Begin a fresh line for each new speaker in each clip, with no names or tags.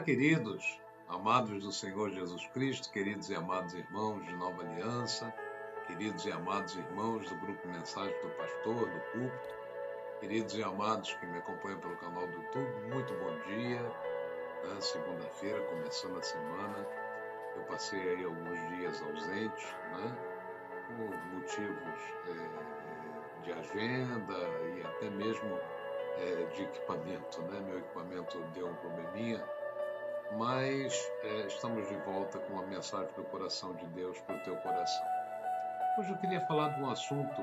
queridos, amados do Senhor Jesus Cristo, queridos e amados irmãos de Nova Aliança, queridos e amados irmãos do Grupo Mensagem do Pastor, do Púlpito, queridos e amados que me acompanham pelo canal do YouTube, muito bom dia, né? Segunda-feira, começando a semana. Eu passei aí alguns dias ausente, né? Por motivos de agenda e até mesmo de equipamento, né? Meu equipamento deu um probleminha, mas estamos de volta com uma mensagem do coração de Deus para o teu coração. Hoje eu queria falar de um assunto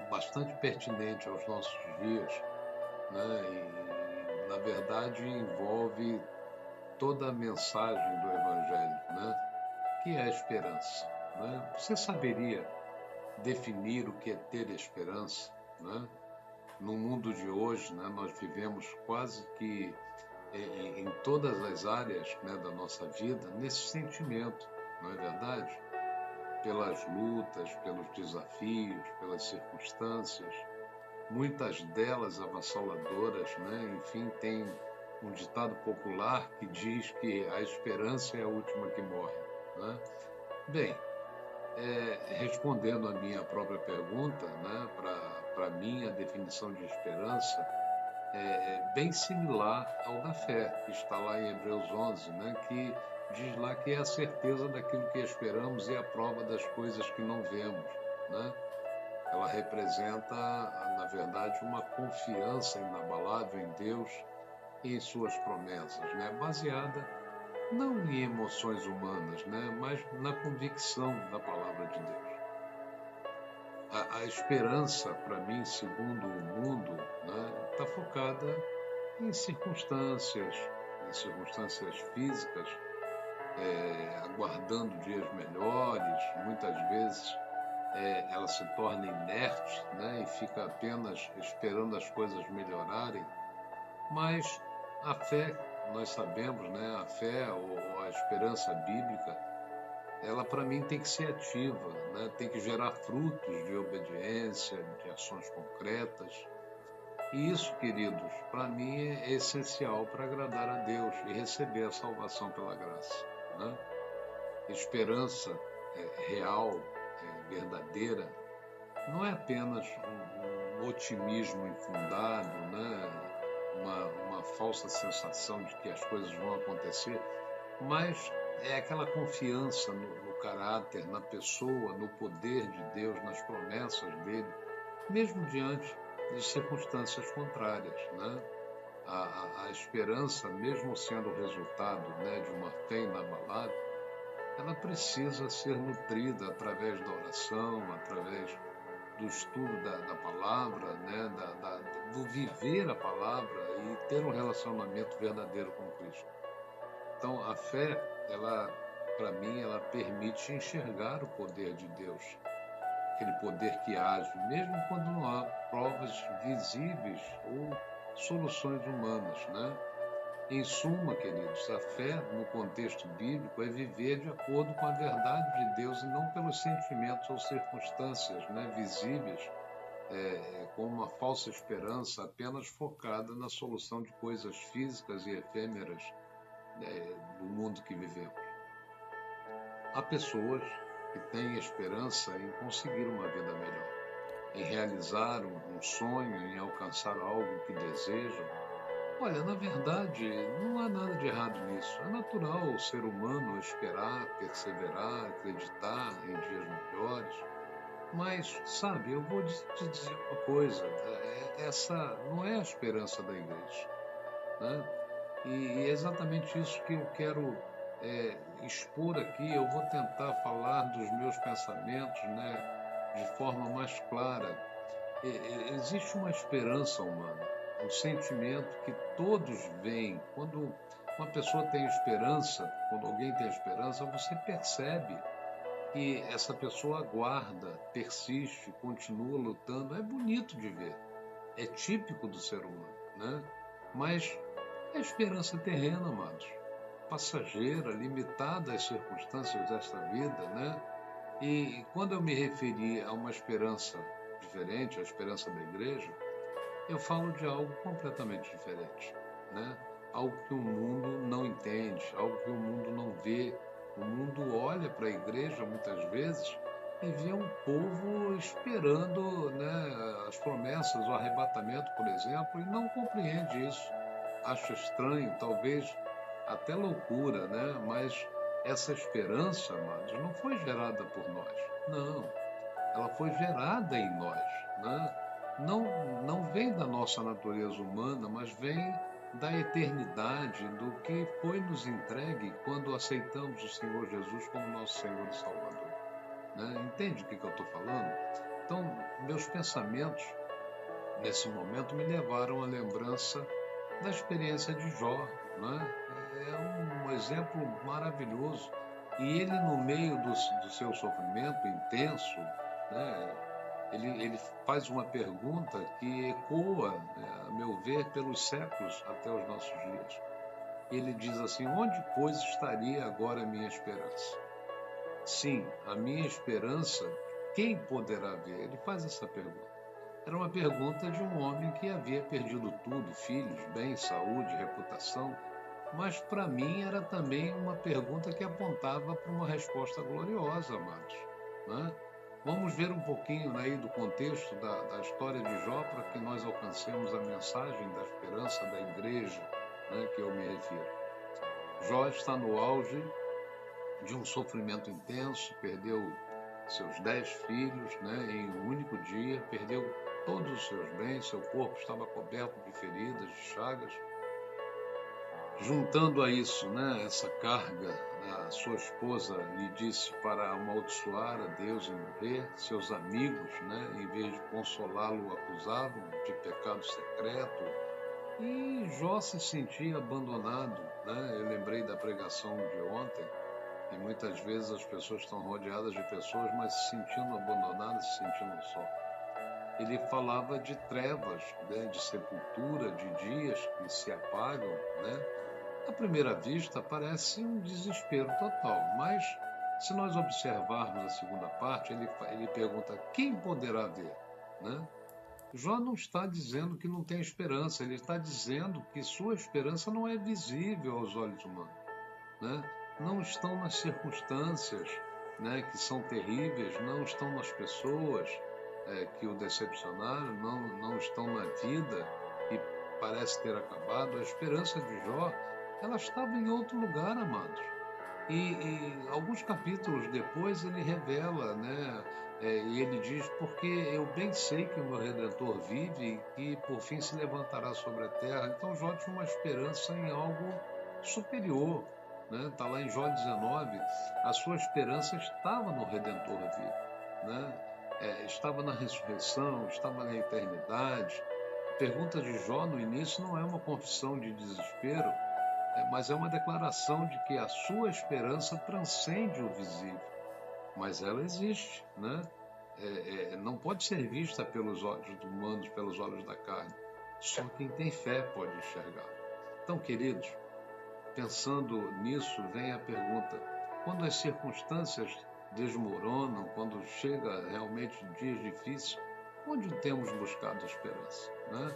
bastante pertinente aos nossos dias, né? E, na verdade, envolve toda a mensagem do Evangelho, né? Que é a esperança, né? Você saberia definir o que é ter esperança, né? No mundo de hoje, né, nós vivemos quase que em todas as áreas, né, da nossa vida nesse sentimento, não é verdade? Pelas lutas, pelos desafios, pelas circunstâncias, muitas delas avassaladoras, né? Enfim, tem um ditado popular que diz que a esperança é a última que morre, né? Bem, respondendo a minha própria pergunta, né, para mim a definição de esperança é bem similar ao da fé, que está lá em Hebreus 11, né, que diz lá que é a certeza daquilo que esperamos e a prova das coisas que não vemos, né? Ela representa, na verdade, uma confiança inabalável em Deus e em suas promessas, né, baseada não em emoções humanas, né, mas na convicção da palavra de Deus. A esperança, para mim, segundo o mundo, né, está focada em circunstâncias físicas, aguardando dias melhores. Muitas vezes ela se torna inerte, né, e fica apenas esperando as coisas melhorarem. Mas a fé, nós sabemos, né, a fé ou a esperança bíblica, ela para mim tem que ser ativa, né? Tem que gerar frutos de obediência, de ações concretas. E isso, queridos, para mim é essencial para agradar a Deus e receber a salvação pela graça, né? Esperança real, verdadeira, não é apenas um otimismo infundado, né? Uma falsa sensação de que as coisas vão acontecer, mas é aquela confiança no caráter, na pessoa, no poder de Deus, nas promessas dele, mesmo diante de circunstâncias contrárias, né? A esperança, mesmo sendo o resultado, né, de uma fé inabalável, ela precisa ser nutrida através da oração, através do estudo da palavra, né, do viver a palavra e ter um relacionamento verdadeiro com Cristo. Então, a fé, ela, para mim, ela permite enxergar o poder de Deus, aquele poder que age, mesmo quando não há provas visíveis ou soluções humanas, né? Em suma, queridos, a fé, no contexto bíblico, é viver de acordo com a verdade de Deus e não pelos sentimentos ou circunstâncias, né, visíveis, com uma falsa esperança apenas focada na solução de coisas físicas e efêmeras do mundo que vivemos. Há pessoas que têm esperança em conseguir uma vida melhor, em realizar um sonho, em alcançar algo que desejam. Olha, na verdade, não há nada de errado nisso. É natural o ser humano esperar, perseverar, acreditar em dias melhores. Mas, sabe, eu vou te dizer uma coisa, essa não é a esperança da igreja, né? E é exatamente isso que eu quero expor aqui. Eu vou tentar falar dos meus pensamentos, né, de forma mais clara. Existe uma esperança humana, um sentimento que todos veem. Quando uma pessoa tem esperança, quando alguém tem esperança, você percebe que essa pessoa aguarda, persiste, continua lutando. É bonito de ver, é típico do ser humano, né? Mas é esperança terrena, amados, passageira, limitada às circunstâncias desta vida, né? E quando eu me referi a uma esperança diferente, a esperança da igreja, eu falo de algo completamente diferente, né? algo que o mundo não entende, algo que o mundo não vê. O mundo olha para a igreja muitas vezes e vê um povo esperando, né, as promessas, o arrebatamento, por exemplo, e não compreende isso. Acha estranho, talvez até loucura, né? Mas essa esperança, amados, não foi gerada por nós. Não, ela foi gerada em nós, né? Não, não vem da nossa natureza humana, mas vem da eternidade, do que foi nos entregue quando aceitamos o Senhor Jesus como nosso Senhor e Salvador, né? Entende o que eu estou falando? Então, meus pensamentos nesse momento me levaram à lembrança da experiência de Jó, né? É um exemplo maravilhoso. E ele, no meio do seu sofrimento intenso, né, ele faz uma pergunta que ecoa, a meu ver, pelos séculos até os nossos dias. Ele diz assim: onde, pois, estaria agora a minha esperança? Sim, a minha esperança, quem poderá ver? Ele faz essa pergunta. Era uma pergunta de um homem que havia perdido tudo: filhos, bens, saúde, reputação. Mas para mim era também uma pergunta que apontava para uma resposta gloriosa, amados, né? Vamos ver um pouquinho aí do contexto da história de Jó para que nós alcancemos a mensagem da esperança da igreja, né, que eu me refiro. Jó está no auge de um sofrimento intenso, perdeu seus 10 filhos, né, em um único dia, perdeu todos os seus bens, seu corpo estava coberto de feridas, de chagas. Juntando a isso, né, essa carga, a sua esposa lhe disse para amaldiçoar a Deus e morrer. Seus amigos, né, em vez de consolá-lo, o acusavam de pecado secreto. E Jó se sentia abandonado, né? Eu lembrei da pregação de ontem, e muitas vezes as pessoas estão rodeadas de pessoas, mas se sentindo abandonadas, se sentindo só. Ele falava de trevas, né, de sepultura, de dias que se apagam, né? À primeira vista, parece um desespero total, mas se nós observarmos a segunda parte, ele pergunta: quem poderá ver, né? Jó não está dizendo que não tem esperança, ele está dizendo que sua esperança não é visível aos olhos humanos, né? Não estão nas circunstâncias, né, que são terríveis, não estão nas pessoas que o decepcionaram, não estão na vida que parece ter acabado. A esperança de Jó, ela estava em outro lugar, amados. E alguns capítulos depois ele revela, né? E ele diz: porque eu bem sei que o meu Redentor vive e que por fim se levantará sobre a terra. Então Jó tinha uma esperança em algo superior, né? Está lá em Jó 19, a sua esperança estava no Redentor vivo, né? Estava na ressurreição, estava na eternidade. A pergunta de Jó no início não é uma confissão de desespero, mas é uma declaração de que a sua esperança transcende o visível, mas ela existe, né? Não pode ser vista pelos olhos humanos, pelos olhos da carne. Só quem tem fé pode enxergar. Então, queridos, pensando nisso, vem a pergunta: quando as circunstâncias desmoronam, quando chega realmente dias difíceis, onde temos buscado esperança, né?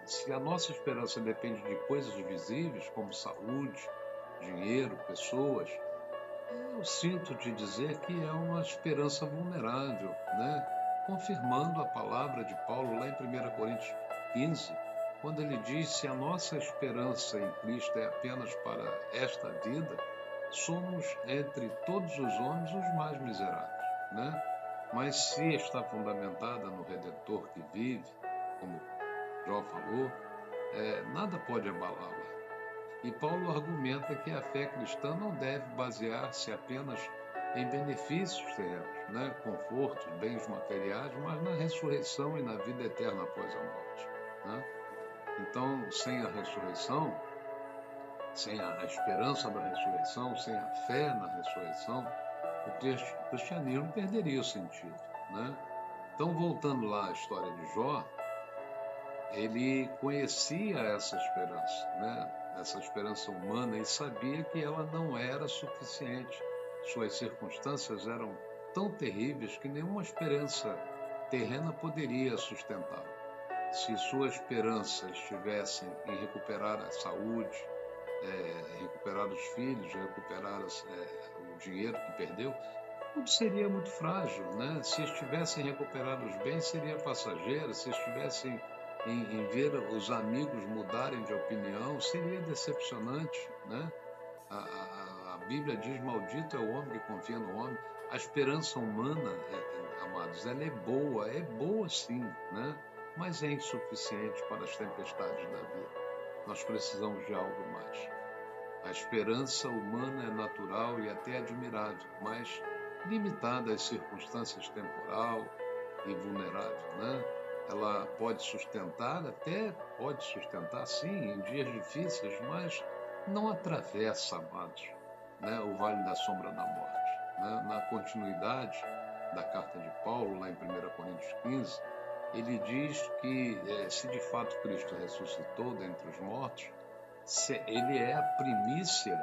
Se a nossa esperança depende de coisas visíveis, como saúde, dinheiro, pessoas, eu sinto te dizer que é uma esperança vulnerável, né? Confirmando a palavra de Paulo lá em 1 Coríntios 15, quando ele diz: se a nossa esperança em Cristo é apenas para esta vida, somos entre todos os homens os mais miseráveis, né? Mas se está fundamentada no Redentor que vive, como Jó falou, nada pode abalá-la. E Paulo argumenta que a fé cristã não deve basear-se apenas em benefícios terrenos, né? Confortos, bens materiais, mas na ressurreição e na vida eterna após a morte, né? Então, sem a ressurreição, sem a esperança da ressurreição, sem a fé na ressurreição, o cristianismo perderia o sentido, né? Então, voltando lá à história de Jó, ele conhecia essa esperança, né? Essa esperança humana, e sabia que ela não era suficiente. Suas circunstâncias eram tão terríveis que nenhuma esperança terrena poderia sustentá-lo. se sua esperança estivesse em recuperar a saúde, recuperar os filhos, recuperar o dinheiro que perdeu, tudo seria muito frágil, né? Se estivesse em recuperar os bens, seria passageiro. Se estivesse em ver os amigos mudarem de opinião, seria decepcionante, né? A Bíblia diz: maldito é o homem que confia no homem. A esperança humana, amados, ela é boa sim, né? Mas é insuficiente para as tempestades da vida. Nós precisamos de algo mais. A esperança humana é natural e até admirável, mas limitada às circunstâncias temporal e vulnerável, né? Ela pode sustentar sim em dias difíceis, mas não atravessa, amados, né, o vale da sombra da morte, né? Na continuidade da carta de Paulo, lá em 1 Coríntios 15, ele diz que se de fato Cristo ressuscitou dentre os mortos, ele é a primícia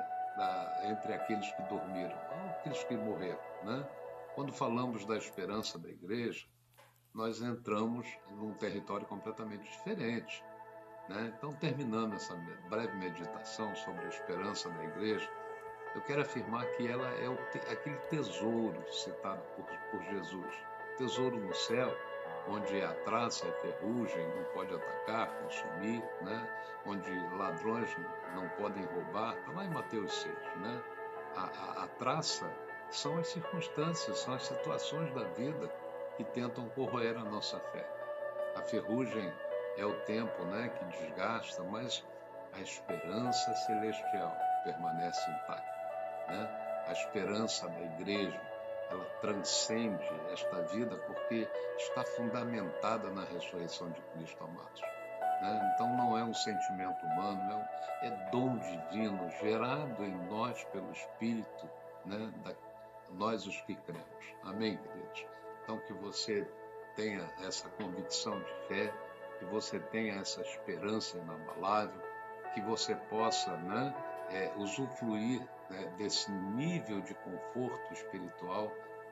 entre aqueles que dormiram, ou aqueles que morreram, né? Quando falamos da esperança da igreja, nós entramos num território completamente diferente, né? Então, terminando essa breve meditação sobre a esperança da igreja, eu quero afirmar que ela é aquele tesouro citado por Jesus, tesouro no céu, onde a traça e a ferrugem não pode atacar, consumir, né? Onde ladrões não podem roubar, está lá em Mateus 6, né? A traça são as circunstâncias, são as situações da vida que tentam corroer a nossa fé. A ferrugem é o tempo, né, que desgasta, mas a esperança celestial permanece intacta, né? A esperança da igreja, ela transcende esta vida porque está fundamentada na ressurreição de Cristo, amados, né? Então não é um sentimento humano, é dom divino gerado em nós pelo Espírito, né? Nós os que cremos. Amém, queridos? Então que você tenha essa convicção de fé, que você tenha essa esperança inabalável, que você possa, né, usufruir, né, desse nível de conforto espiritual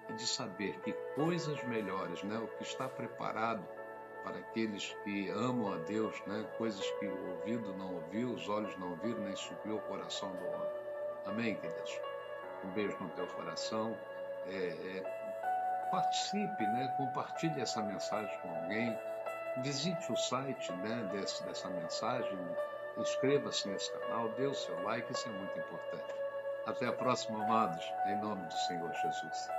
e de saber que coisas melhores, né, o que está preparado para aqueles que amam a Deus, né, coisas que o ouvido não ouviu, os olhos não viram, nem subiu o coração do homem. Amém, queridos? Um beijo no teu coração. Participe, né? Compartilhe essa mensagem com alguém. Visite o site, né, dessa mensagem. Inscreva-se nesse canal, dê o seu like, isso é muito importante. Até a próxima, amados, em nome do Senhor Jesus.